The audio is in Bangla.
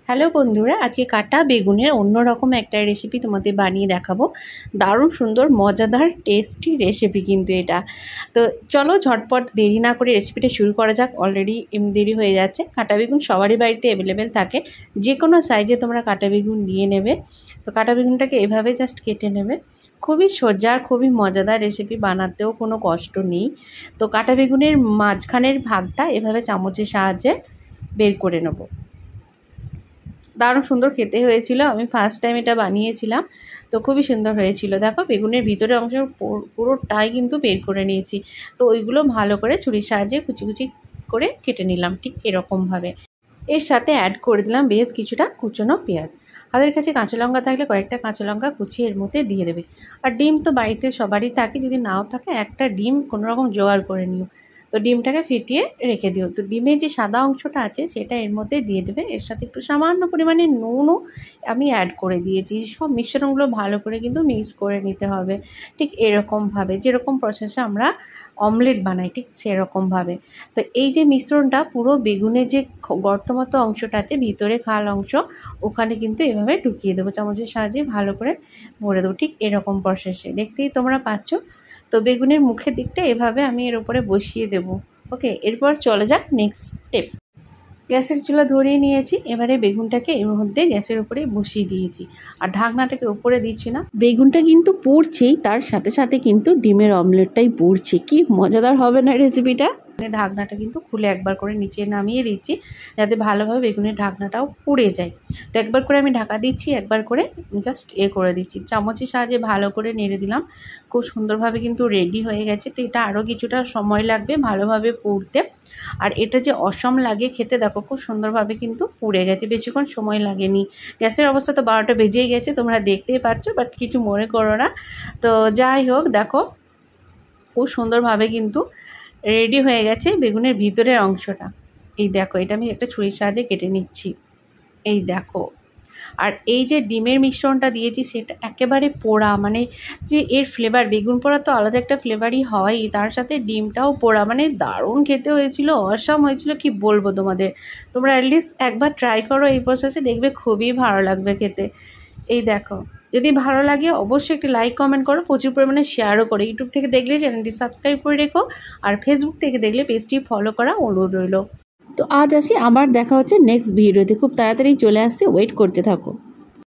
হ্যালো বন্ধুরা, আজকে কাটা বেগুনের অন্যরকম একটা রেসিপি তোমাদের বানিয়ে দেখাবো। দারুণ সুন্দর মজাদার টেস্টি রেসিপি কিন্তু এটা। তো চলো ঝটপট দেরি না করে রেসিপিটা শুরু করা যাক। অলরেডি দেরি হয়ে যাচ্ছে। কাটা বেগুন সবারই বাড়িতে অ্যাভেলেবেল থাকে, যে কোনো সাইজে তোমরা কাটা বেগুন নিয়ে নেবে। তো কাটা বেগুনটাকে এভাবে জাস্ট কেটে নেবে। খুবই সোজা, খুবই মজাদার রেসিপি, বানাতেও কোনো কষ্ট নেই। তো কাটা বেগুনের মাঝখানের ভাগটা এভাবে চামচের সাহায্যে বের করে নেবো। দারুণ সুন্দর খেতে হয়েছিল। আমি ফার্স্ট টাইম এটা বানিয়েছিলাম, তো খুবই সুন্দর হয়েছিল। দেখো বেগুনের ভিতরের অংশ পুরোটাই কিন্তু বের করে নিয়েছি। তো ওইগুলো ভালো করে ছুরির সাহায্যে কুচি কুচি করে কেটে নিলাম, ঠিক এরকমভাবে। এর সাথে অ্যাড করে দিলাম বেশ কিছুটা কুচনো পেঁয়াজ। হাতের কাছে কাঁচা লঙ্কা থাকলে কয়েকটা কাঁচা লঙ্কা কুচিয়ে এর মধ্যে দিয়ে দেবে। আর ডিম তো বাড়িতে সবারই থাকে, যদি নাও থাকে একটা ডিম কোনোরকম জোগাড় করে নিও। তো ডিমটাকে ফেটিয়ে রেখে দিও। তো ডিমের যে সাদা অংশটা আছে সেটা এর মধ্যে দিয়ে দেবে। এর সাথে একটু সামান্য পরিমাণে নুনও আমি অ্যাড করে দিয়েছি। সব মিশ্রণগুলো ভালো করে কিন্তু মিক্স করে নিতে হবে, ঠিক এরকমভাবে, যেরকম প্রসেসে আমরা অমলেট বানাই ঠিক সেরকমভাবে। তো এই যে মিশ্রণটা পুরো বেগুনের যে গর্ত মতো অংশটা আছে, ভিতরে খাল অংশ, ওখানে কিন্তু এভাবে ঢুকিয়ে দেবো চামচের সাহায্যে, ভালো করে ভরে দেবো, ঠিক এরকম প্রসেসে। দেখতেই তোমরা পাচ্ছ। তো বেগুনের মুখের দিকটা এভাবে আমি এর উপরে বসিয়ে দেবো। ওকে, এরপর চলে যাক নেক্সট স্টেপ। গ্যাসের চুলা ধরিয়ে নিয়েছি। এবারে বেগুনটাকে এর মধ্যে গ্যাসের উপরে বসিয়ে দিয়েছি, আর ঢাকনাটাকে উপরে দিচ্ছি না। বেগুনটা কিন্তু পুড়ছেই, তার সাথে সাথে কিন্তু ডিমের অমলেটটাই পুড়ছে। কি মজাদার হবে না রেসিপিটা? ঢাকনাটা কিন্তু খুলে একবার করে নিচে নামিয়ে দিচ্ছি, যাতে ভালোভাবে বেগুনের ঢাকনাটাও পুড়ে যায়। তো একবার করে আমি ঢাকা দিচ্ছি, একবার করে জাস্ট করে দিচ্ছি, চামচের সাহায্যে ভালো করে নেড়ে দিলাম। খুব সুন্দরভাবে কিন্তু রেডি হয়ে গেছে। তো এটা আরও কিছুটা সময় লাগবে ভালোভাবে পুড়তে। আর এটা যে অসম লাগে খেতে, দেখো খুব সুন্দরভাবে কিন্তু পুড়ে গেছে, বেশিক্ষণ সময় লাগেনি। গ্যাসের অবস্থা তো 12টা বেজেই গেছে, তোমরা দেখতেই পাচ্ছ, বাট কিছু মনে করো না। তো যাই হোক, দেখো খুব সুন্দরভাবে কিন্তু রেডি হয়ে গেছে বেগুনের ভিতরের অংশটা। এই দেখো, এটা আমি একটা ছুরির সাহায্যে কেটে নিচ্ছি। এই দেখো, আর এই যে ডিমের মিশ্রণটা দিয়েছি সেটা একেবারে পোড়া, মানে যে এর ফ্লেভার, বেগুন পোড়া তো আলাদা একটা ফ্লেভারই হয়, তার সাথে ডিমটাও পোড়া, মানে দারুণ খেতে হয়েছিল, অসাম হয়েছিল, কি বলবো তোমাদের। তোমরা অ্যাটলিস্ট একবার ট্রাই করো এই প্রসেসে, দেখবে খুবই ভালো লাগবে খেতে। এই দেখো, যদি ভালো লাগে অবশ্যই একটি লাইক কমেন্ট করো, প্রচুর পরিমাণে শেয়ারও করো। ইউটিউব থেকে দেখলে চ্যানেলটি সাবস্ক্রাইব করে রেখো, আর ফেসবুক থেকে দেখলে পেজটি ফলো করা অনুরোধ রইল। তো আজ আসি, আবার দেখা হচ্ছে নেক্সট ভিডিওতে। খুব তাড়াতাড়ি চলে আসছে, ওয়েট করতে থাকো।